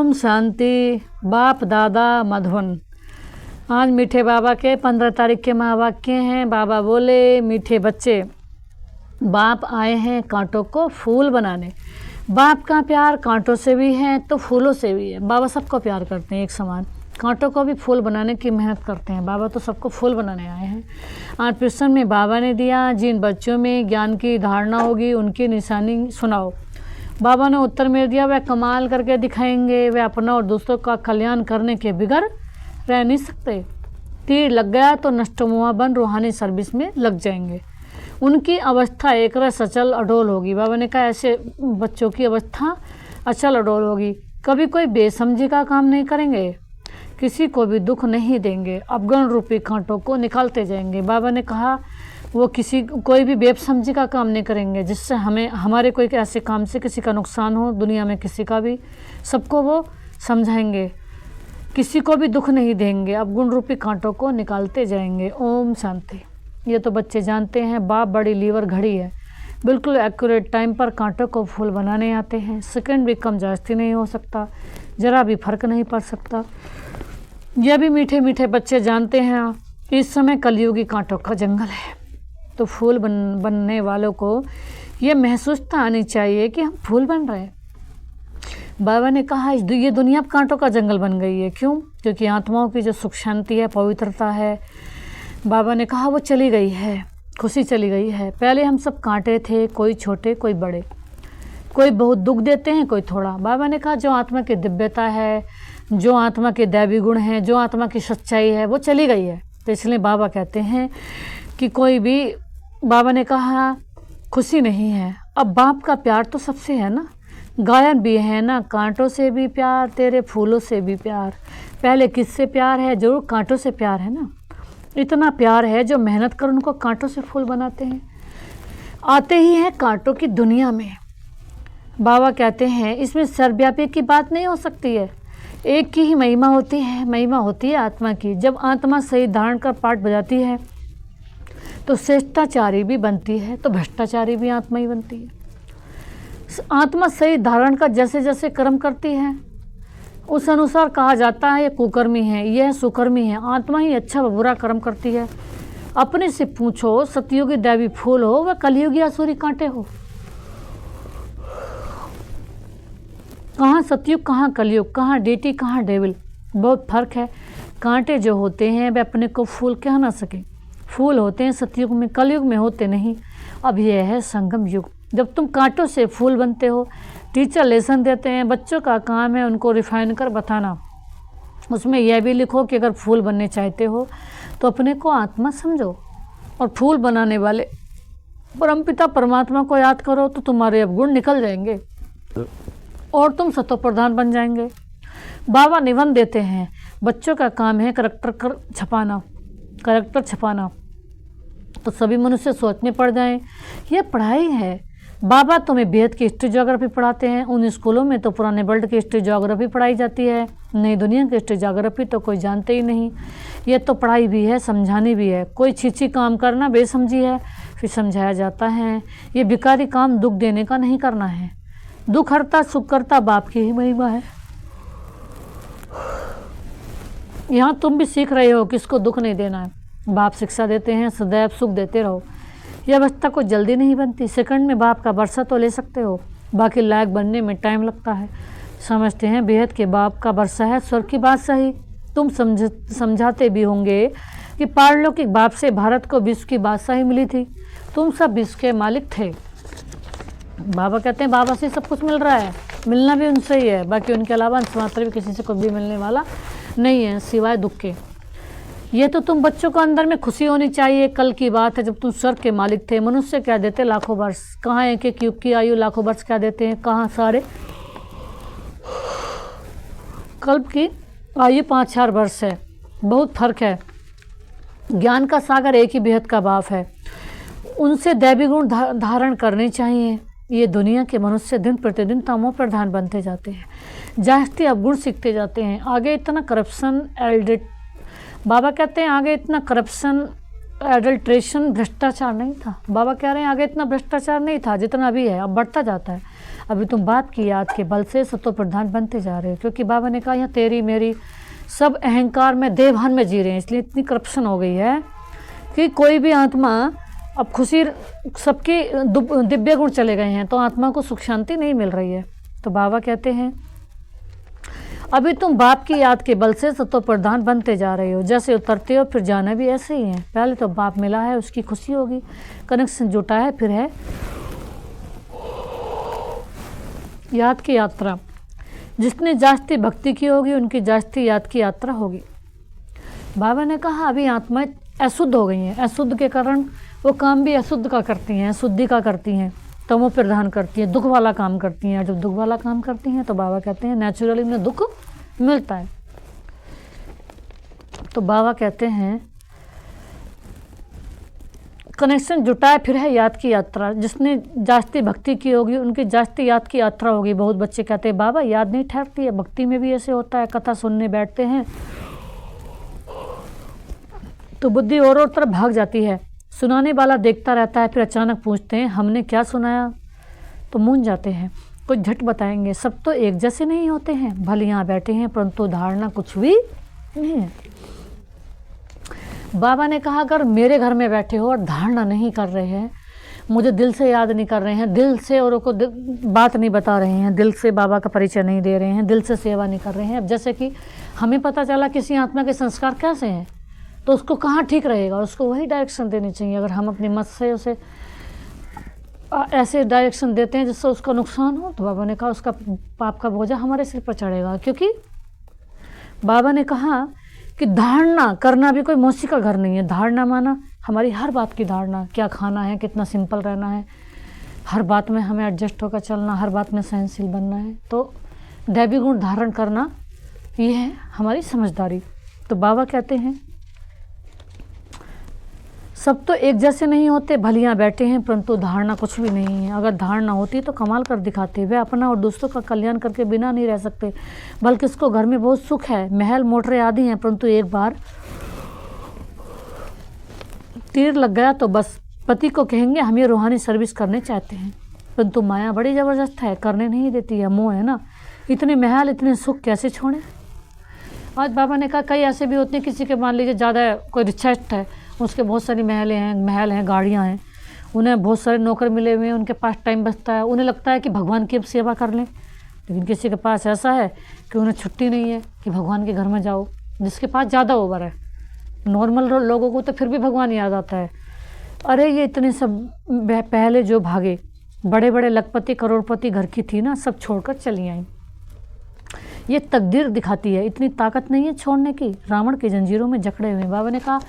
ओम शांति। बाप दादा मधुबन। आज मीठे बाबा के 15 तारीख के महावाक्य हैं। बाबा बोले, मीठे बच्चे, बाप आए हैं कांटों को फूल बनाने। बाप का प्यार कांटों से भी है तो फूलों से भी है। बाबा सबको प्यार करते हैं एक समान, कांटों को भी फूल बनाने की मेहनत करते हैं। बाबा तो सबको फूल बनाने आए हैं। आज प्रश्न में बाबा ने दिया, जिन बच्चों में ज्ञान की धारणा होगी उनकी निशानी सुनाओ। बाबा ने उत्तर में दिया, वह कमाल करके दिखाएंगे, वे अपना और दूसरों का कल्याण करने के बिगड़ रह नहीं सकते। तीर लग गया तो नष्टमुआ बन रूहानी सर्विस में लग जाएंगे। उनकी अवस्था एक रस अचल अडोल होगी। बाबा ने कहा ऐसे बच्चों की अवस्था अचल अडोल होगी। कभी कोई बेसमझी का काम नहीं करेंगे, किसी को भी दुख नहीं देंगे, अवगुण रूपी कांटों को निकालते जाएंगे। बाबा ने कहा वो कोई भी बेसमझी का काम नहीं करेंगे जिससे हमारे कोई ऐसे काम से किसी का नुकसान हो, दुनिया में किसी का भी। सबको वो समझाएंगे, किसी को भी दुख नहीं देंगे, अवगुण रूपी कांटों को निकालते जाएंगे। ओम शांति। ये तो बच्चे जानते हैं, बाप बड़ी लीवर घड़ी है, बिल्कुल एक्यूरेट टाइम पर कांटों को फूल बनाने आते हैं। सेकंड भी कम जास्ती नहीं हो सकता, ज़रा भी फर्क नहीं पड़ सकता। यह भी मीठे मीठे बच्चे जानते हैं, इस समय कलयुगी कांटों का जंगल है। तो फूल बनने वालों को ये महसूसता आनी चाहिए कि हम फूल बन रहे हैं। बाबा ने कहा ये दुनिया अब कांटों का जंगल बन गई है। क्यों? क्योंकि आत्माओं की जो सुख शांति है, पवित्रता है, बाबा ने कहा वो चली गई है, खुशी चली गई है। पहले हम सब कांटे थे, कोई छोटे कोई बड़े, कोई बहुत दुख देते हैं, कोई थोड़ा। बाबा ने कहा जो आत्मा की दिव्यता है, जो आत्मा के दैवी गुण हैं, जो आत्मा की सच्चाई है, वो चली गई है। तो इसलिए बाबा कहते हैं कि कोई भी, बाबा ने कहा खुशी नहीं है। अब बाप का प्यार तो सबसे है ना, गायन भी है ना, कांटों से भी प्यार, तेरे फूलों से भी प्यार। पहले किससे प्यार है? जरूर कांटों से प्यार है ना। इतना प्यार है जो मेहनत कर उनको कांटों से फूल बनाते हैं, आते ही हैं कांटों की दुनिया में। बाबा कहते हैं इसमें सर्वव्यापी की बात नहीं हो सकती है, एक की ही महिमा होती है, महिमा होती है आत्मा की। जब आत्मा सही धारण कर पाठ बजाती है तो श्रेष्ठाचारी भी बनती है, तो भ्रष्टाचारी भी आत्मा ही बनती है। आत्मा सही धारण का जैसे जैसे कर्म करती है उस अनुसार कहा जाता है ये कुकर्मी है, यह सुकर्मी है। आत्मा ही अच्छा व बुरा कर्म करती है। अपने से पूछो, सतयुगी दैवी फूल हो व कलयुगी आसुरी कांटे हो। कहाँ सतयुग, कहाँ कलयुग, कहाँ डेटी, कहाँ डेविल, बहुत फर्क है। कांटे जो होते हैं वे अपने को फूल कह ना सके। फूल होते हैं सतयुग में, कलयुग में होते नहीं। अब यह है संगम युग, जब तुम कांटों से फूल बनते हो। टीचर लेसन देते हैं, बच्चों का काम है उनको रिफाइन कर बताना। उसमें यह भी लिखो कि अगर फूल बनने चाहते हो तो अपने को आत्मा समझो और फूल बनाने वाले परमपिता परमात्मा को याद करो, तो तुम्हारे अवगुण निकल जाएंगे और तुम सतो प्रधान बन जाएंगे। बाबा निबंध देते हैं, बच्चों का काम है करेक्टर छपाना, तो सभी मनुष्य सोचने पड़ जाएं यह पढ़ाई है। बाबा तुम्हें वेद की हिस्ट्री ज्योग्राफी पढ़ाते हैं। उन स्कूलों में तो पुराने वर्ल्ड की हिस्ट्री ज्योग्राफी पढ़ाई जाती है, नई दुनिया की हिस्ट्री ज्योग्राफी तो कोई जानते ही नहीं। ये तो पढ़ाई भी है, समझानी भी है। कोई छीछी काम करना बेसमझी है, फिर समझाया जाता है ये बिकारी काम दुख देने का नहीं करना है। दुख हरता सुख करता बाप की ही महिमा है। यहाँ तुम भी सीख रहे हो किसको दुख नहीं देना है। बाप शिक्षा देते हैं सदैव सुख देते रहो। यह अवस्था को जल्दी नहीं बनती, सेकंड में बाप का वर्षा तो ले सकते हो, बाकी लायक बनने में टाइम लगता है। समझते हैं बेहद के बाप का वर्षा है स्वर्ग की बात सही। तुम समझाते भी होंगे कि पारलौकिक बाप से भारत को विश्व की बादशाही मिली थी, तुम सब विश्व के मालिक थे। बाबा कहते हैं बाबा से सब कुछ मिल रहा है, मिलना भी उनसे ही है, बाकी उनके अलावा अंश मात्र भी किसी से कभी मिलने वाला नहीं है सिवाय दुख के। ये तो तुम बच्चों को अंदर में खुशी होनी चाहिए। कल की बात है जब तुम स्वर्ग के मालिक थे। मनुष्य क्या देते लाखों वर्ष, कहाँ एक एक युग की आयु लाखों वर्ष क्या देते हैं, कहाँ सारे कल्प की आयु 5,000 वर्ष है, बहुत फर्क है। ज्ञान का सागर एक ही बेहद का बाप है, उनसे दैवी गुण धारण करने चाहिए। ये दुनिया के मनुष्य दिन प्रतिदिन तमो प्रधान बनते जाते हैं, जास्ती अवगुण सीखते जाते हैं। आगे इतना करप्शन बाबा कहते हैं आगे इतना करप्शन एडल्ट्रेशन भ्रष्टाचार नहीं था। बाबा कह रहे हैं आगे इतना भ्रष्टाचार नहीं था जितना अभी है, अब बढ़ता जाता है। अभी तुम बाप की याद के बल से सत्व प्रधान बनते जा रहे हो, क्योंकि बाबा ने कहा यहाँ तेरी मेरी सब अहंकार में देवभान में जी रहे हैं, इसलिए इतनी करप्शन हो गई है कि कोई भी आत्मा अब खुशी, सबके दिव्य गुण चले गए हैं तो आत्मा को सुख शांति नहीं मिल रही है। तो बाबा कहते हैं अभी तुम बाप की याद के बल से सत्व प्रधान बनते जा रहे हो, जैसे उतरते हो फिर जाना भी ऐसे ही है। पहले तो बाप मिला है, उसकी खुशी होगी, कनेक्शन जुटा है, फिर है याद की यात्रा। जिसने जास्ती भक्ति की होगी उनकी जास्ती याद की यात्रा होगी। बाबा ने कहा अभी आत्माएं अशुद्ध हो गई हैं, अशुद्ध के कारण वो काम भी अशुद्ध का करती हैं, शुद्धि का करती हैं, तमो प्रधान करती हैं, दुख वाला काम करती हैं। जब दुख वाला काम करती हैं तो बाबा कहते हैं नेचुरली उन्हें दुख मिलता है। तो बाबा कहते हैं कनेक्शन जुटाए फिर है याद की यात्रा। जिसने जास्ती भक्ति की होगी उनकी जास्ती याद की यात्रा होगी। बहुत बच्चे कहते हैं बाबा याद नहीं ठहरती है, भक्ति में भी ऐसे होता है, कथा सुनने बैठते हैं तो बुद्धि और तरफ भाग जाती है। सुनाने वाला देखता रहता है, फिर अचानक पूछते हैं हमने क्या सुनाया, तो मूंझ जाते हैं। कुछ झट बताएंगे, सब तो एक जैसे नहीं होते हैं, भले यहाँ बैठे हैं परंतु धारणा कुछ भी नहीं है। बाबा ने कहा अगर मेरे घर में बैठे हो और धारणा नहीं कर रहे हैं, मुझे दिल से याद नहीं कर रहे हैं, दिल से औरों को बात नहीं बता रहे हैं, दिल से बाबा का परिचय नहीं दे रहे हैं, दिल से सेवा नहीं कर रहे हैं। अब जैसे कि हमें पता चला किसी आत्मा के संस्कार कैसे हैं तो उसको कहाँ ठीक रहेगा, उसको वही डायरेक्शन देनी चाहिए। अगर हम अपनी मत से उसे ऐसे डायरेक्शन देते हैं जिससे उसका नुकसान हो तो बाबा ने कहा उसका पाप का बोझा हमारे सिर पर चढ़ेगा। क्योंकि बाबा ने कहा कि धारणा करना भी कोई मौसी का घर नहीं है। धारणा माना हमारी हर बात की धारणा, क्या खाना है, कितना सिंपल रहना है, हर बात में हमें एडजस्ट होकर चलना, हर बात में सहनशील बनना है। तो दैवी गुण धारण करना ये है हमारी समझदारी। तो बाबा कहते हैं सब तो एक जैसे नहीं होते, भलियाँ बैठे हैं परंतु धारणा कुछ भी नहीं है। अगर धारणा होती तो कमाल कर दिखाते। वे अपना और दूसरों का कल्याण करके बिना नहीं रह सकते, बल्कि इसको घर में बहुत सुख है, महल मोटरें आदि हैं, परंतु एक बार तीर लग गया तो बस पति को कहेंगे हम ये रूहानी सर्विस करने चाहते हैं, परंतु माया बड़ी ज़बरदस्त है, करने नहीं देती है, मोह है ना। इतने महल इतने सुख कैसे छोड़ें। आज बाबा ने कहा कई ऐसे भी होते हैं, किसी के मान लीजिए ज़्यादा कोई रिचेस्ट है, उसके बहुत सारी महल हैं, गाड़ियाँ हैं, उन्हें बहुत सारे नौकर मिले हुए हैं, उनके पास टाइम बचता है, उन्हें लगता है कि भगवान की अब सेवा कर लें। लेकिन किसी के पास ऐसा है कि उन्हें छुट्टी नहीं है कि भगवान के घर में जाओ, जिसके पास ज़्यादा ओवर है। नॉर्मल लोगों को तो फिर भी भगवान याद आता है। अरे ये इतने सब पहले जो भागे बड़े बड़े लखपति करोड़पति घर की थी ना, सब छोड़कर चली आई। ये तकदीर दिखाती है, इतनी ताकत नहीं है छोड़ने की, रावण की जंजीरों में जकड़े हुए। बाबा ने कहा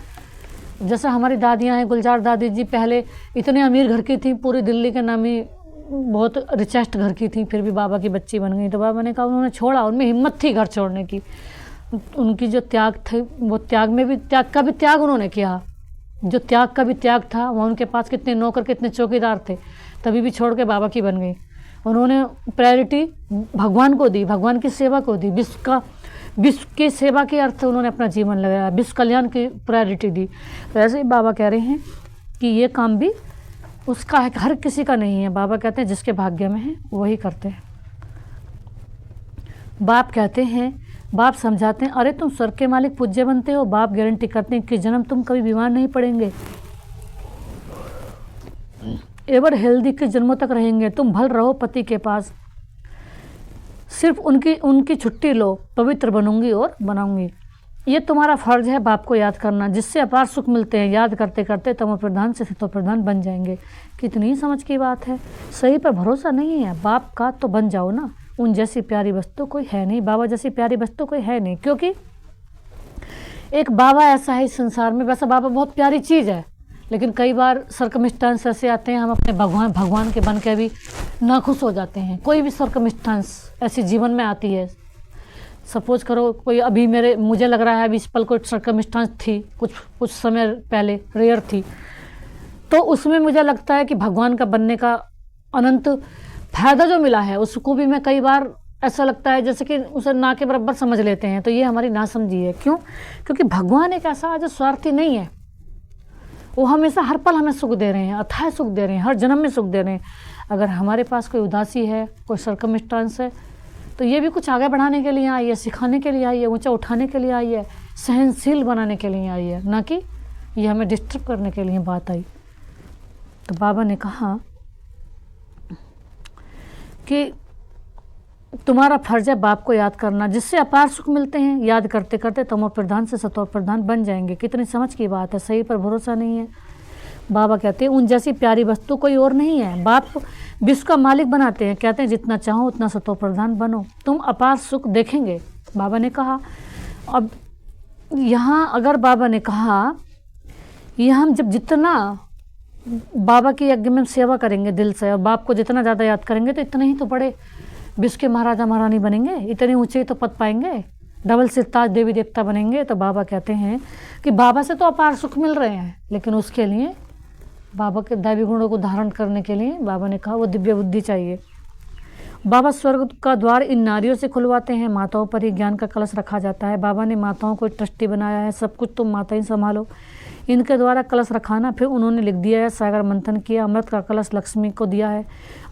जैसे हमारी दादियाँ हैं, गुलजार दादी जी पहले इतने अमीर घर की थी, पूरी दिल्ली के नामी बहुत रिचेस्ट घर की थी, फिर भी बाबा की बच्ची बन गई। तो बाबा ने कहा उन्होंने छोड़ा, उनमें हिम्मत थी घर छोड़ने की। उनकी जो त्याग थे वो त्याग में भी त्याग का भी त्याग उन्होंने किया, जो त्याग का भी त्याग था। वहाँ उनके पास कितने नौकर कितने चौकीदार थे, तभी भी छोड़ के बाबा की बन गई। उन्होंने प्रायोरिटी भगवान को दी, भगवान की सेवा को दी, विश्व की सेवा के अर्थ उन्होंने अपना जीवन लगाया, विश्व कल्याण की प्रायोरिटी दी। तो ऐसे ही बाबा कह रहे हैं कि ये काम भी उसका है, हर किसी का नहीं है। बाबा कहते हैं जिसके भाग्य में है वही करते हैं। बाप कहते हैं, बाप समझाते हैं अरे तुम स्वर्ग के मालिक पूज्य बनते हो। बाप गारंटी करते हैं कि जन्म तुम कभी बीमार नहीं पड़ेंगे, एवर हेल्दी के जन्मों तक रहेंगे। तुम भल रहो पति के पास, सिर्फ उनकी छुट्टी लो, पवित्र बनूंगी और बनाऊंगी। ये तुम्हारा फर्ज है बाप को याद करना, जिससे अपार सुख मिलते हैं। याद करते करते तमो प्रधान से सतो प्रधान बन जाएंगे। कितनी समझ की बात है। सही पर भरोसा नहीं है बाप का तो बन जाओ ना। उन जैसी प्यारी वस्तु कोई है नहीं, बाबा जैसी प्यारी वस्तु कोई है नहीं। क्योंकि एक बाबा ऐसा है इस संसार में, वैसा बाबा बहुत प्यारी चीज़ है, लेकिन कई बार सर्कमस्टांस ऐसे आते हैं हम अपने भगवान के बन के भी नाखुश हो जाते हैं। कोई भी सर्कमस्टांस ऐसी जीवन में आती है, सपोज करो कोई अभी मुझे लग रहा है अभी इस पल कोई सर्कमस्टांस थी कुछ समय पहले रेयर थी, तो उसमें मुझे लगता है कि भगवान का बनने का अनंत फायदा जो मिला है उसको भी मैं कई बार ऐसा लगता है जैसे कि उसे ना के बराबर समझ लेते हैं। तो ये हमारी नासमझी है। क्यों? क्योंकि भगवान एक ऐसा जो स्वार्थी नहीं है, वो हमेशा हर पल हमें सुख दे रहे हैं, अथाह सुख दे रहे हैं, हर जन्म में सुख दे रहे हैं। अगर हमारे पास कोई उदासी है, कोई सर्कमस्टांस है, तो ये भी कुछ आगे बढ़ाने के लिए आई है, सिखाने के लिए आई है, ऊंचा उठाने के लिए आई है, सहनशील बनाने के लिए आई है, ना कि ये हमें डिस्टर्ब करने के लिए बात आई। तो बाबा ने कहा कि तुम्हारा फर्ज है बाप को याद करना, जिससे अपार सुख मिलते हैं। याद करते करते तमो प्रधान से सतो प्रधान बन जाएंगे। कितनी समझ की बात है, सही पर भरोसा नहीं है। बाबा कहते हैं उन जैसी प्यारी वस्तु कोई और नहीं है। बाप विश्व का मालिक बनाते हैं, कहते हैं जितना चाहो उतना सतो प्रधान बनो, तुम अपार सुख देखेंगे। बाबा ने कहा, अब यहाँ अगर बाबा ने कहा ये हम जब जितना बाबा की यज्ञ में सेवा करेंगे दिल से और बाप को जितना ज़्यादा याद करेंगे तो इतने ही तो बड़े विश्व के महाराजा महारानी बनेंगे, इतने ऊंचे तो पद पाएंगे, डबल सिरताज देवी देवता बनेंगे। तो बाबा कहते हैं कि बाबा से तो अपार सुख मिल रहे हैं, लेकिन उसके लिए बाबा के दैवी गुणों को धारण करने के लिए बाबा ने कहा वो दिव्य बुद्धि चाहिए। बाबा स्वर्ग का द्वार इन नारियों से खुलवाते हैं, माताओं पर ही ज्ञान का कलश रखा जाता है। बाबा ने माताओं को ट्रस्टी बनाया है, सब कुछ तुम माता ही संभालो, इनके द्वारा कलश रखाना। फिर उन्होंने लिख दिया है, सागर मंथन किया, अमृत का कलश लक्ष्मी को दिया है।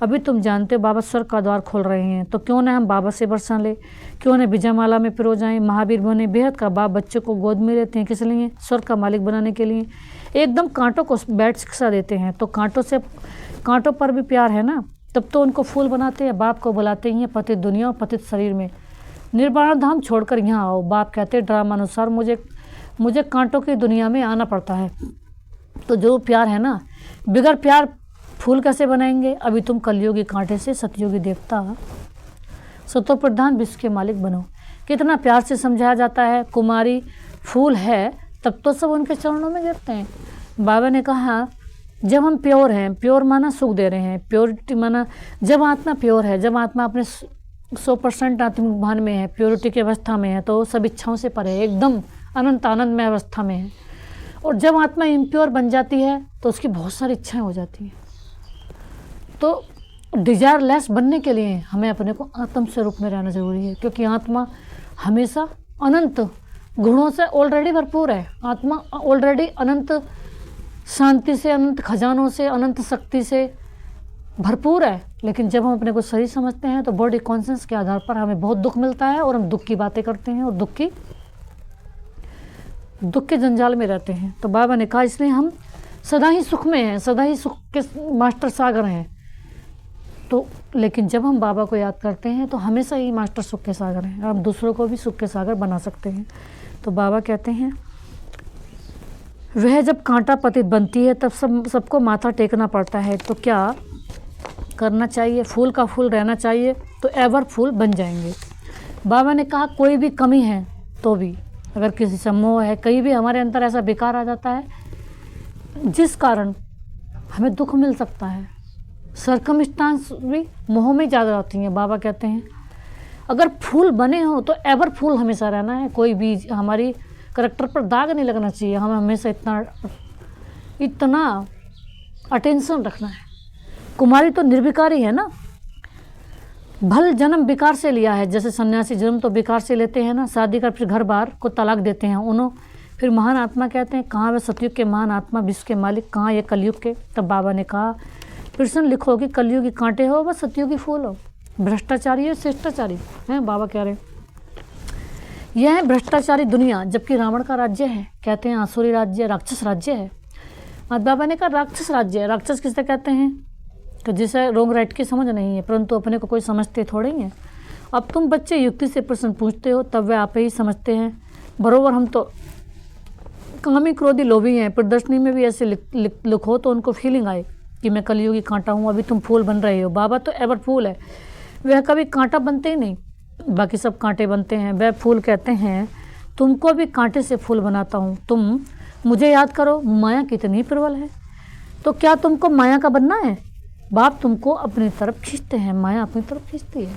अभी तुम जानते हो बाबा स्वर्ग का द्वार खोल रहे हैं, तो क्यों ना हम बाबा से बरसा ले, क्यों ना विजयमाला में पिरो जाएं। महावीर बने बेहद का बाप बच्चों को गोद में लेते हैं, किस लिए? स्वर्ग का मालिक बनाने के लिए। एकदम कांटों को बैठ शिक्षा देते हैं, तो कांटों पर भी प्यार है ना, तब तो उनको फूल बनाते हैं। बाप को बुलाते हैं पतित दुनिया और पतित शरीर में, निर्वाण धाम छोड़कर यहाँ आओ। बाप कहते हैं ड्रामा अनुसार मुझे कांटों की दुनिया में आना पड़ता है। तो जो प्यार है ना, बिगर प्यार फूल कैसे बनाएंगे? अभी तुम कलयुगी कांटे से सतयुगी देवता, सतो प्रधान विश्व के मालिक बनो। कितना प्यार से समझाया जाता है। कुमारी फूल है तब तो सब उनके चरणों में गिरते हैं। बाबा ने कहा जब हम प्योर हैं, प्योर माना सुख दे रहे हैं, प्योरिटी माना जब आत्मा प्योर है, जब आत्मा अपने 100% आत्मिक भान में है, प्योरिटी की अवस्था में है, तो सब इच्छाओं से परे है, एकदम अनंत आनंद में अवस्था में है। और जब आत्मा इम्प्योर बन जाती है तो उसकी बहुत सारी इच्छाएं हो जाती हैं। तो डिजायरलेस बनने के लिए हमें अपने को आत्म स्वरूप में रहना जरूरी है, क्योंकि आत्मा हमेशा अनंत गुणों से ऑलरेडी भरपूर है। आत्मा ऑलरेडी अनंत शांति से, अनंत खजानों से, अनंत शक्ति से भरपूर है। लेकिन जब हम अपने को सही समझते हैं तो बॉडी कॉन्शियस के आधार पर हमें बहुत दुख मिलता है और हम दुख की बातें करते हैं और दुख के जंजाल में रहते हैं। तो बाबा ने कहा इसलिए हम सदा ही सुख में हैं, सदा ही सुख के मास्टर सागर हैं। तो लेकिन जब हम बाबा को याद करते हैं तो हमेशा ही मास्टर सुख के सागर हैं, हम दूसरों को भी सुख के सागर बना सकते हैं। तो बाबा कहते हैं वह जब कांटा पतित बनती है तब सबको माथा टेकना पड़ता है। तो क्या करना चाहिए? फूल का फूल रहना चाहिए, तो एवर फूल बन जाएंगे। बाबा ने कहा कोई भी कमी है तो भी, अगर किसी से मोह है, कहीं भी हमारे अंदर ऐसा विकार आ जाता है जिस कारण हमें दुख मिल सकता है, सर्कमस्टांस भी मोह में ज़्यादा होती हैं। बाबा कहते हैं अगर फूल बने हो तो एवर फूल हमेशा रहना है, कोई भी हमारी करैक्टर पर दाग नहीं लगना चाहिए। हमें हमेशा इतना अटेंशन रखना है। कुमारी तो निर्विकारी है ना, भल जन्म विकार से लिया है, जैसे सन्यासी जन्म तो विकार से लेते हैं ना, शादी कर फिर घर बार को तलाक देते हैं उन्होंने। फिर महान आत्मा कहते हैं कहाँ वे सतयुग के महान आत्मा, विश्व के मालिक, कहाँ ये कलयुग के? तब बाबा ने कहा प्रश्न लिखो कि कलयुगी कांटे हो व सतयुगी फूल हो, भ्रष्टाचारी और श्रेष्ठाचारी हैं। बाबा कह रहे हैं यह है भ्रष्टाचारी दुनिया, जबकि रावण का राज्य है। कहते हैं आसुरी राज्य, राक्षस राज्य है। और बाबा ने कहा राक्षस राज्य है। राक्षस किसे कहते हैं? तो जिसे रोंग राइट की समझ नहीं है, परंतु अपने को कोई समझते थोड़े ही हैं। अब तुम बच्चे युक्ति से प्रश्न पूछते हो तब वे आप ही समझते हैं। बरोबर हम तो कामी क्रोधी लोभी हैं। प्रदर्शनी में भी ऐसे लिखो तो उनको फीलिंग आए कि मैं कलयुगी कांटा हूँ, अभी तुम फूल बन रहे हो। बाबा तो एवर फूल है, वह कभी कांटा बनते ही नहीं, बाकी सब कांटे बनते हैं। वह फूल कहते हैं तुमको भी कांटे से फूल बनाता हूँ, तुम मुझे याद करो। माया कितनी प्रबल है, तो क्या तुमको माया का बनना है? बाप तुमको अपनी तरफ खींचते हैं, माया अपनी तरफ खींचती है।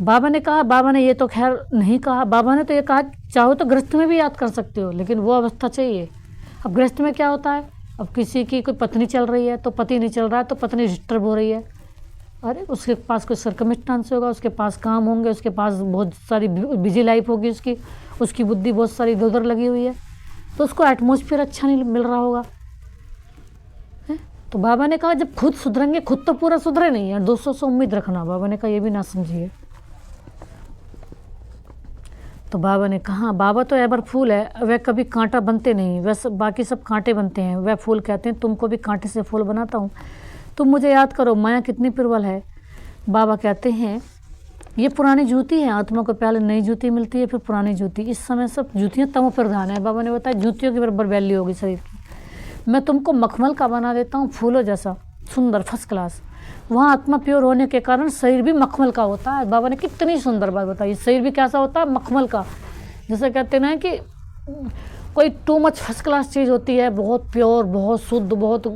बाबा ने कहा, बाबा ने ये तो खैर नहीं कहा, बाबा ने तो ये कहा चाहो तो गृहस्थ में भी याद कर सकते हो, लेकिन वो अवस्था चाहिए। अब गृहस्थ में क्या होता है, अब किसी की कोई पत्नी चल रही है तो पति नहीं चल रहा है तो पत्नी डिस्टर्ब हो रही है, अरे उसके पास कोई सर्कमस्टांस होगा, उसके पास काम होंगे, उसके पास बहुत सारी बिजी लाइफ होगी, उसकी बुद्धि बहुत सारी इधर उधर लगी हुई है, तो उसको एटमॉस्फेयर अच्छा नहीं मिल रहा होगा। तो बाबा ने कहा जब खुद सुधरेंगे, खुद तो पूरा सुधरे नहीं है, दूसरों से उम्मीद रखना। बाबा ने कहा ये भी ना समझिए। तो बाबा ने कहा बाबा तो एवर फूल है, वह कभी कांटा बनते नहीं, वह बाकी सब कांटे बनते हैं। वह फूल कहते हैं तुमको भी कांटे से फूल बनाता हूँ, तुम मुझे याद करो, माया कितनी प्रबल है। बाबा कहते हैं ये पुरानी जूती है, आत्मा को पहले नई जूती मिलती है, फिर पुरानी जूती। इस समय सब जूतियाँ तमो प्रधान है। बाबा ने बताया जूतियों की बराबर वैल्यू होगी शरीर की। मैं तुमको मखमल का बना देता हूँ, फूलों जैसा सुंदर फर्स्ट क्लास। वहाँ आत्मा प्योर होने के कारण शरीर भी मखमल का होता है। बाबा ने कितनी सुंदर बात बताई, शरीर भी कैसा होता है, मखमल का। जैसे कहते हैं ना कि कोई टू मच फर्स्ट क्लास चीज़ होती है, बहुत प्योर, बहुत शुद्ध, बहुत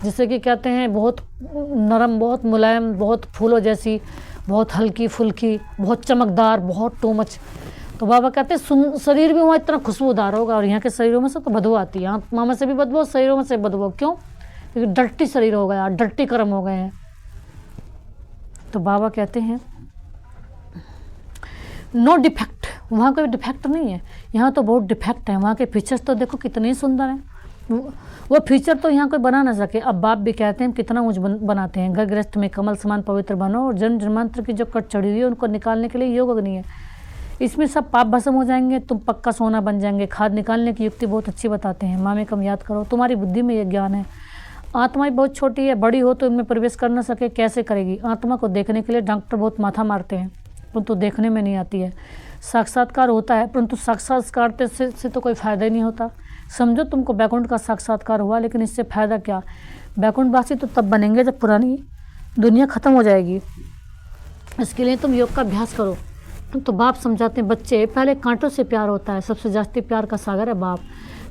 जैसे कि कहते हैं बहुत नरम, बहुत मुलायम, बहुत फूलों जैसी, बहुत हल्की फुल्की, बहुत चमकदार, बहुत टू मच। तो बाबा कहते हैं शरीर भी वहाँ इतना खुशबूदार होगा। और यहाँ के शरीरों में से तो बदबू आती है, आत्मा में से भी बदबू, शरीरों में से बदबू। क्यों? क्योंकि डर्टी शरीर हो गया, डर्टी कर्म हो गए हैं। तो बाबा कहते हैं नो डिफेक्ट, वहाँ कोई डिफेक्ट नहीं है, यहाँ तो बहुत डिफेक्ट है। वहाँ के फीचर्स तो देखो कितने सुंदर हैं, वो फीचर तो यहाँ कोई बना ना सके। अब बाप भी कहते हैं कितना ऊँच बनाते हैं, घर गृहस्थ में कमल समान पवित्र बनो, और जन्म जन्मांतर की जो कट चढ़ी हुई है उनको निकालने के लिए योग अग्नि है। इसमें सब पाप भस्म हो जाएंगे, तुम पक्का सोना बन जाएंगे। खाद निकालने की युक्ति बहुत अच्छी बताते हैं। माँ में कम याद करो, तुम्हारी बुद्धि में ये ज्ञान है। आत्मा बहुत छोटी है, बड़ी हो तो इनमें प्रवेश कर ना सके, कैसे करेगी? आत्मा को देखने के लिए डॉक्टर बहुत माथा मारते हैं, परंतु देखने में नहीं आती है। साक्षात्कार होता है, परंतु साक्षात्कार से तो कोई फ़ायदा ही नहीं होता। समझो तुमको बैकुंठ का साक्षात्कार हुआ, लेकिन इससे फ़ायदा क्या? बैकुंठवासी तो तब बनेंगे जब पुरानी दुनिया ख़त्म हो जाएगी। इसके लिए तुम योग का अभ्यास करो। तो बाप समझाते हैं बच्चे पहले कांटों से प्यार होता है, सबसे जास्ती प्यार का सागर है बाप।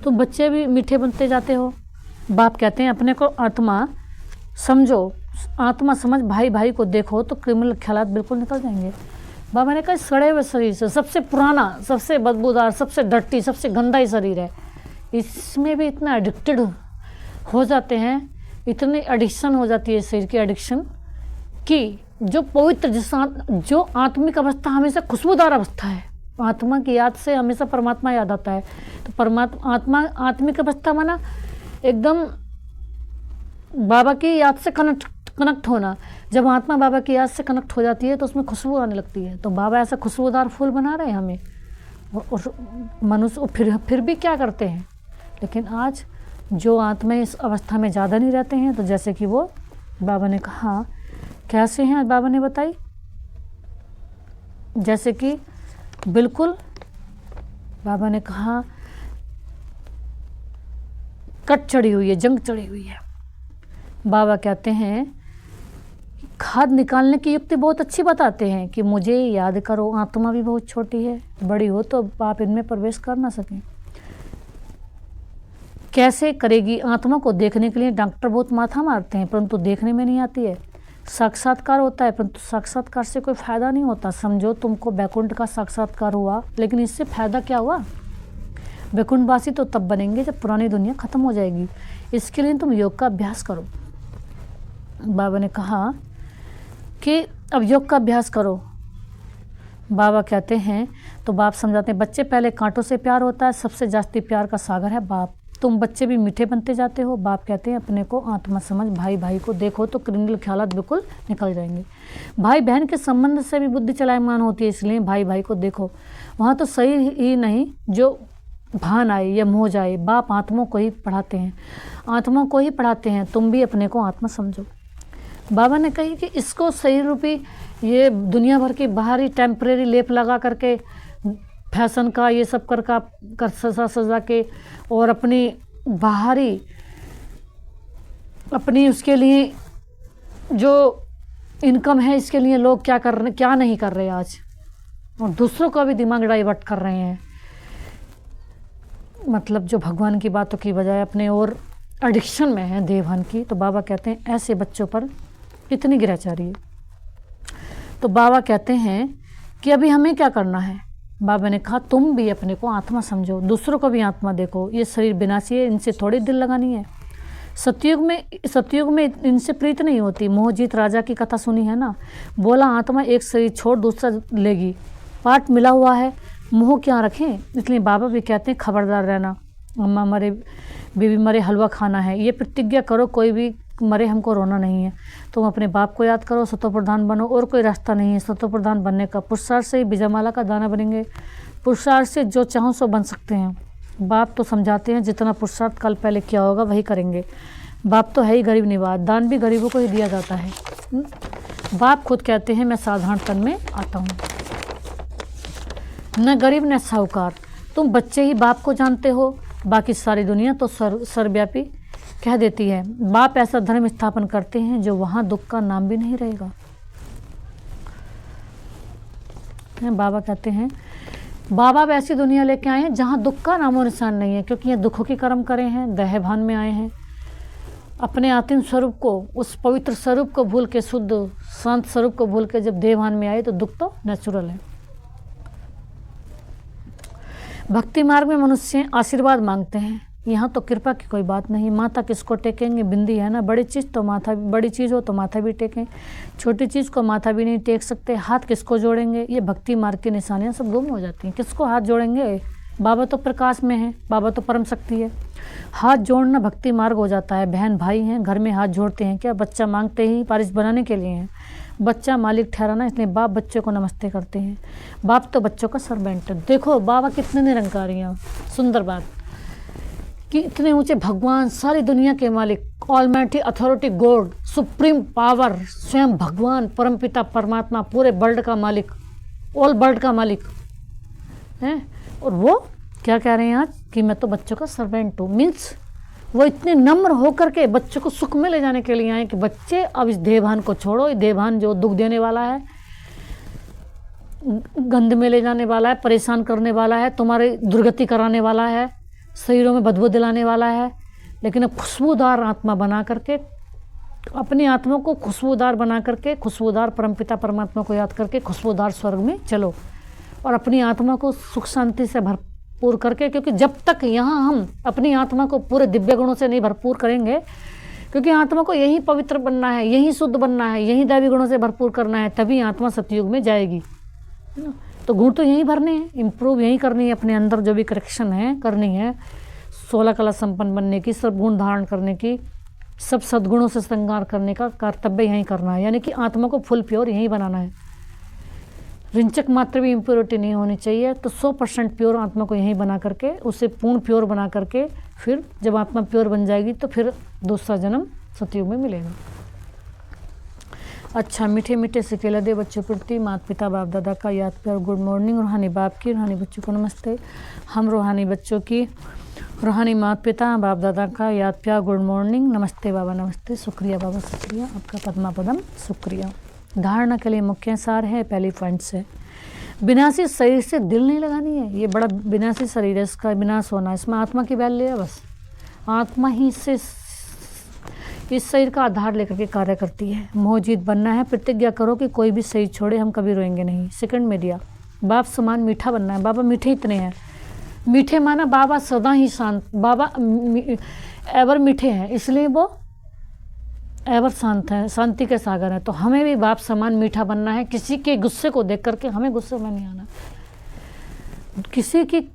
तुम बच्चे भी मीठे बनते जाते हो। बाप कहते हैं अपने को आत्मा समझो, आत्मा समझ, भाई भाई को देखो, तो क्रिमिनल ख्यालात बिल्कुल निकल जाएंगे। बाबा ने कहा सड़े हुए शरीर से सबसे पुराना, सबसे बदबूदार, सबसे डर्टी, सबसे गंदा ही शरीर है, इसमें भी इतना एडिक्टेड हो जाते हैं, इतनी एडिक्शन हो जाती है शरीर की एडिक्शन कि जो पवित्र जो आत्मिक अवस्था हमेशा खुशबूदार अवस्था है। आत्मा की याद से हमेशा परमात्मा याद आता है। तो परमात्मा आत्मिक अवस्था माना एकदम बाबा की याद से कनेक्ट होना। जब आत्मा बाबा की याद से कनेक्ट हो जाती है तो उसमें खुशबू आने लगती है। तो बाबा ऐसा खुशबूदार फूल बना रहे हैं हमें, और मनुष्य फिर भी क्या करते हैं। लेकिन आज जो आत्मा इस अवस्था में ज़्यादा नहीं रहते हैं, तो जैसे कि वो बाबा ने कहा कैसे हैं, आज बाबा ने बताई, जैसे कि बिल्कुल बाबा ने कहा कट चढ़ी हुई है, जंग चढ़ी हुई है। बाबा कहते हैं खाद निकालने की युक्ति बहुत अच्छी बताते हैं कि मुझे याद करो, आत्मा भी बहुत छोटी है, बड़ी हो तो आप इनमें प्रवेश कर ना सकें। कैसे करेगी? आत्मा को देखने के लिए डॉक्टर बहुत माथा मारते हैं, परंतु देखने में नहीं आती है। साक्षात्कार होता है, परंतु साक्षात्कार से कोई फ़ायदा नहीं होता। समझो तुमको बैकुंठ का साक्षात्कार हुआ, लेकिन इससे फ़ायदा क्या हुआ? बैकुंठवासी तो तब बनेंगे जब पुरानी दुनिया ख़त्म हो जाएगी। इसके लिए तुम योग का अभ्यास करो। बाबा ने कहा कि अब योग का अभ्यास करो। बाबा कहते हैं, तो बाप समझाते हैं बच्चे पहले कांटों से प्यार होता है, सबसे जास्ती प्यार का सागर है बाप। तुम बच्चे भी मीठे बनते जाते हो। बाप कहते हैं अपने को आत्मा समझ, भाई भाई को देखो, तो क्रिमिनल ख्यालात बिल्कुल निकल जाएंगे। भाई बहन के संबंध से भी बुद्धि चलायमान होती है, इसलिए भाई भाई को देखो। वहाँ तो सही ही नहीं जो भान आए या मोह जाए, बाप आत्माओं को ही पढ़ाते हैं, आत्माओं को ही पढ़ाते हैं। तुम भी अपने को आत्मा समझो। बाबा ने कही कि इसको सही रूपी ये दुनिया भर की बाहरी टेम्परेरी लेप लगा करके, फैशन का ये सब कर सजा के, और अपनी बाहरी अपनी उसके लिए जो इनकम है, इसके लिए लोग क्या नहीं कर रहे आज, और दूसरों का भी दिमाग डाइवर्ट कर रहे हैं। मतलब जो भगवान की बातों की बजाय अपने और एडिक्शन में है देवहन की। तो बाबा कहते हैं ऐसे बच्चों पर कितनी गिराचारी है। तो बाबा कहते हैं कि अभी हमें क्या करना है। बाबा ने कहा तुम भी अपने को आत्मा समझो, दूसरों को भी आत्मा देखो। ये शरीर विनाशी है, इनसे थोड़ी दिल लगानी है। सतयुग में इनसे प्रीत नहीं होती। मोहजीत राजा की कथा सुनी है ना, बोला आत्मा एक शरीर छोड़ दूसरा लेगी, पाठ मिला हुआ है, मोह क्या रखें। इसलिए बाबा भी कहते हैं खबरदार रहना, अम्मा मरे बीवी मरे हलवा खाना है। ये प्रतिज्ञा करो, कोई भी मरे हमको रोना नहीं है। तुम अपने बाप को याद करो, सतो प्रधान बनो, और कोई रास्ता नहीं है सतो प्रधान बनने का। पुरुषार्थ से ही बीजामाला का दाना बनेंगे। पुरुषार्थ से जो चाहो सो बन सकते हैं। बाप तो समझाते हैं जितना पुरुषार्थ कल पहले किया होगा वही करेंगे। बाप तो है ही गरीब निवाज, दान भी गरीबों को ही दिया जाता है। बाप खुद कहते हैं मैं साधारण तन में आता हूँ, न गरीब न साहूकार। तुम बच्चे ही बाप को जानते हो, बाकी सारी दुनिया तो सर्वव्यापी कह देती है। बाप ऐसा धर्म स्थापन करते हैं जो वहाँ दुख का नाम भी नहीं रहेगा। बाबा कहते हैं बाबा वैसी दुनिया लेके आए हैं जहाँ दुख का नामो निशान नहीं है, क्योंकि ये दुखों की कर्म करे हैं, दहभान में आए हैं। अपने आत्म स्वरूप को, उस पवित्र स्वरूप को भूल के, शुद्ध शांत स्वरूप को भूल के जब देहभान में आए तो दुख तो नेचुरल है। भक्ति मार्ग में मनुष्य आशीर्वाद मांगते हैं, यहाँ तो कृपा की कोई बात नहीं। माथा किसको टेकेंगे, बिंदी है ना, बड़ी चीज़ तो माथा, बड़ी चीज़ हो तो माथा भी टेकें, छोटी चीज़ को माथा भी नहीं टेक सकते। हाथ किसको जोड़ेंगे, ये भक्ति मार्ग की निशानियाँ सब गुम हो जाती हैं। किसको हाथ जोड़ेंगे, बाबा तो प्रकाश में है, बाबा तो परम शक्ति है। हाथ जोड़ना भक्ति मार्ग हो जाता है। बहन भाई हैं, घर में हाथ जोड़ते हैं क्या, बच्चा मांगते ही पारिश बनाने के लिए हैं, बच्चा मालिक ठहराना, इसलिए बाप बच्चे को नमस्ते करते हैं। बाप तो बच्चों का सर्वेंट है। देखो बाबा कितने निरंकारी हैं, सुंदर बात कि इतने ऊंचे भगवान, सारी दुनिया के मालिक, almighty authority God, supreme power, स्वयं भगवान परमपिता परमात्मा, पूरे वर्ल्ड का मालिक, ऑल वर्ल्ड का मालिक है। और वो क्या कह रहे हैं आज कि मैं तो बच्चों का सर्वेंट हूँ। मीन्स वो इतने नम्र होकर के बच्चों को सुख में ले जाने के लिए आए कि बच्चे अब इस देहभान को छोड़ो। ये देहभान जो दुख देने वाला है, गंध में ले जाने वाला है, परेशान करने वाला है, तुम्हारी दुर्गति कराने वाला है, शरीरों में बदबू दिलाने वाला है। लेकिन अब खुशबूदार आत्मा बना करके, अपनी आत्मा को खुशबूदार बना करके, खुशबूदार परमपिता परमात्मा को याद करके खुशबूदार स्वर्ग में चलो और अपनी आत्मा को सुख शांति से भरपूर करके, क्योंकि जब तक यहाँ हम अपनी आत्मा को पूरे दिव्य गुणों से नहीं भरपूर करेंगे, क्योंकि आत्मा को यही पवित्र बनना है, यही शुद्ध बनना है, यही दैवी गुणों से भरपूर करना है, तभी आत्मा सतयुग में जाएगी, है ना। तो गुण तो यही भरने हैं, इम्प्रूव यही करनी है, अपने अंदर जो भी करेक्शन है करनी है, 16 कला संपन्न बनने की, सब गुण धारण करने की, सब सद्गुणों से श्रृंगार करने का कर्तव्य यही करना है। यानी कि आत्मा को फुल प्योर यही बनाना है। रिंचक मात्र भी इम्प्योरिटी नहीं होनी चाहिए। तो 100% प्योर आत्मा को यही बना करके, उसे पूर्ण प्योर बना करके, फिर जब आत्मा प्योर बन जाएगी तो फिर दूसरा जन्म सतयुग में मिलेगा। अच्छा, मीठे मीठे सिकेला दे बच्चों प्रति माता पिता बाप दादा का याद प्यार गुड मॉर्निंग। रूहानी बाप की, रूहानी बच्चों को नमस्ते। हम रूहानी बच्चों की, रूहानी माता पिता बाप दादा का याद प्यार गुड मॉर्निंग। नमस्ते बाबा, नमस्ते, शुक्रिया बाबा, शुक्रिया आपका पद्मा पदम, शुक्रिया। धारणा के लिए मुख्य सार है, पहली पॉइंट से, विनाशी शरीर से दिल नहीं लगानी है। ये बड़ा विनाशी शरीर है, इसका विनाश होना, इसमें आत्मा की वैल्यू है। बस आत्मा ही से इस शरीर का आधार लेकर के कार्य करती है। मोहजीत बनना है, प्रतिज्ञा करो कि कोई भी शरीर छोड़े, हम कभी रोएंगे नहीं। सेकंड में दिया, बाप समान मीठा बनना है। बाबा मीठे इतने हैं, मीठे माना बाबा सदा ही शांत, बाबा एवर मीठे हैं, इसलिए वो एवर शांत है, शांति के सागर है। तो हमें भी बाप समान मीठा बनना है। किसी के गुस्से को देख करके हमें गुस्से में नहीं आना, किसी की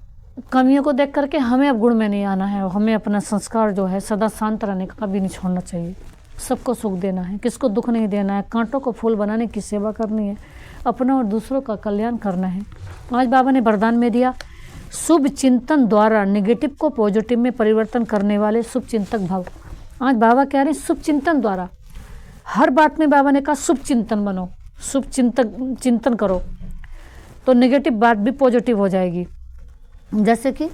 कमियों को देख करके हमें अब गुण में नहीं आना है। हमें अपना संस्कार जो है सदा शांत रहने का कभी नहीं छोड़ना चाहिए। सबको सुख देना है, किसको दुख नहीं देना है, कांटों को फूल बनाने की सेवा करनी है, अपना और दूसरों का कल्याण करना है। आज बाबा ने वरदान में दिया, शुभ चिंतन द्वारा नेगेटिव को पॉजिटिव में परिवर्तन करने वाले शुभ चिंतक भव। आज बाबा कह रहे हैं शुभ चिंतन द्वारा, हर बात में बाबा ने कहा शुभ चिंतन बनो, शुभ चिंतन करो तो नेगेटिव बात भी पॉजिटिव हो जाएगी। जैसे कि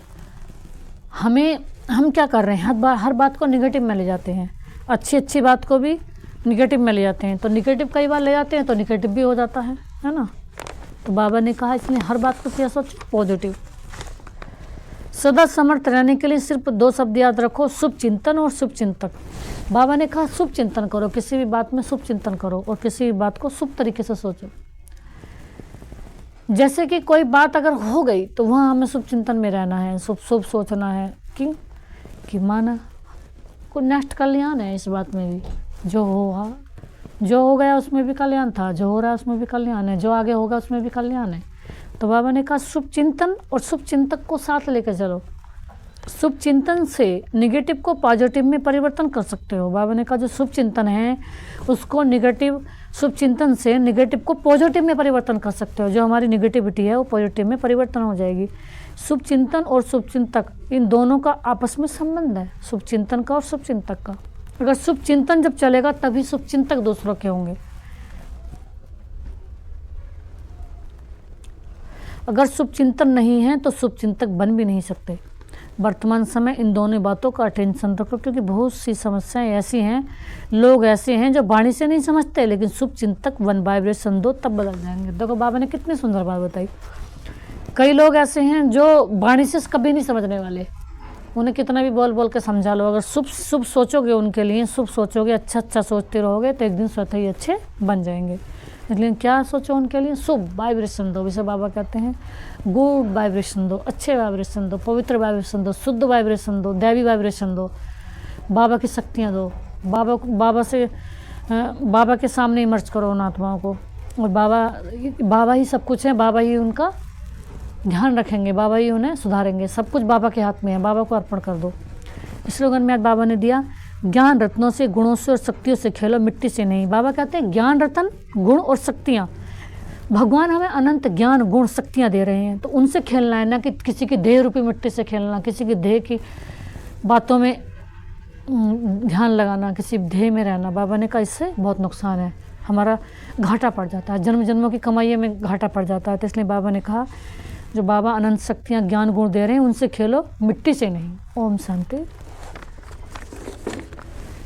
हम क्या कर रहे हैं, हर बात को नेगेटिव में ले जाते हैं, अच्छी बात को भी नेगेटिव में ले जाते हैं। तो नेगेटिव कई बार ले जाते हैं तो नेगेटिव भी हो जाता है ना। तो बाबा ने कहा इसलिए हर बात को क्या सोचो, पॉजिटिव। सदा समर्थ रहने के लिए सिर्फ 2 शब्द याद रखो, शुभ चिंतन और शुभ चिंतक। बाबा ने कहा शुभ चिंतन करो, किसी भी बात में शुभ चिंतन करो और किसी भी बात को शुभ तरीके से सोचो। जैसे कि कोई बात अगर हो गई तो वहाँ हमें शुभ चिंतन में रहना है, शुभ सोचना है कि माना को नेक्स्ट कल्याण है। इस बात में भी जो हो गया उसमें भी कल्याण था, जो हो रहा है उसमें भी कल्याण है, जो आगे होगा उसमें भी कल्याण है। तो बाबा ने कहा शुभ चिंतन और शुभ चिंतक को साथ लेकर चलो। शुभ चिंतन से निगेटिव को पॉजिटिव में परिवर्तन कर सकते हो। बाबा ने कहा जो शुभ चिंतन है उसको शुभ चिंतन से निगेटिव को पॉजिटिव में परिवर्तन कर सकते हो। जो हमारी निगेटिविटी है वो पॉजिटिव में परिवर्तन हो जाएगी। शुभ चिंतन और शुभ चिंतक, इन दोनों का आपस में संबंध है, शुभ चिंतन का और शुभ चिंतक का। अगर शुभ चिंतन जब चलेगा तभी शुभ चिंतक दूसरों के होंगे। अगर शुभ चिंतन नहीं है तो शुभ चिंतक बन भी नहीं सकते। वर्तमान समय इन दोनों बातों का अटेंशन रखो, क्योंकि बहुत सी समस्याएं ऐसी हैं, लोग ऐसे हैं जो वाणी से नहीं समझते, लेकिन शुभ चिंतक वन वाइब्रेशन दो तब बदल जाएंगे। देखो बाबा ने कितनी सुंदर बात बताई। कई लोग ऐसे हैं जो वाणी से कभी नहीं समझने वाले, उन्हें कितना भी बोल बोल के समझा लो, अगर शुभ शुभ सोचोगे उनके लिए, शुभ सोचोगे, अच्छा अच्छा सोचते रहोगे तो एक दिन स्वतः ही अच्छे बन जाएंगे। इसलिए क्या सोचो उनके लिए, शुभ वाइब्रेशन दो। जैसे बाबा कहते हैं गुड वाइब्रेशन दो, अच्छे वाइब्रेशन दो, पवित्र वाइब्रेशन दो, शुद्ध वाइब्रेशन दो, दैवी वाइब्रेशन दो, बाबा की शक्तियाँ दो। बाबा के सामने इमर्ज करो उन आत्माओं को, और बाबा ही सब कुछ है, बाबा ही उनका ध्यान रखेंगे, बाबा ही उन्हें सुधारेंगे। सब कुछ बाबा के हाथ में है, बाबा को अर्पण कर दो। स्लोगन में आज बाबा ने दिया, ज्ञान रत्नों से, गुणों से और शक्तियों से खेलो, मिट्टी से नहीं। बाबा कहते हैं ज्ञान रत्न, गुण और शक्तियाँ, भगवान हमें अनंत ज्ञान गुण शक्तियाँ दे रहे हैं, तो उनसे खेलना है, ना कि किसी की देह रूपी मिट्टी से खेलना, किसी की देह की बातों में ध्यान लगाना, किसी देह में रहना। बाबा ने कहा इससे बहुत नुकसान है, हमारा घाटा पड़ जाता है, जन्म जन्मों की कमाई में घाटा पड़ जाता है। तो इसलिए बाबा ने कहा जो बाबा अनंत शक्तियाँ ज्ञान गुण दे रहे हैं उनसे खेलो, मिट्टी से नहीं। ओम शांति।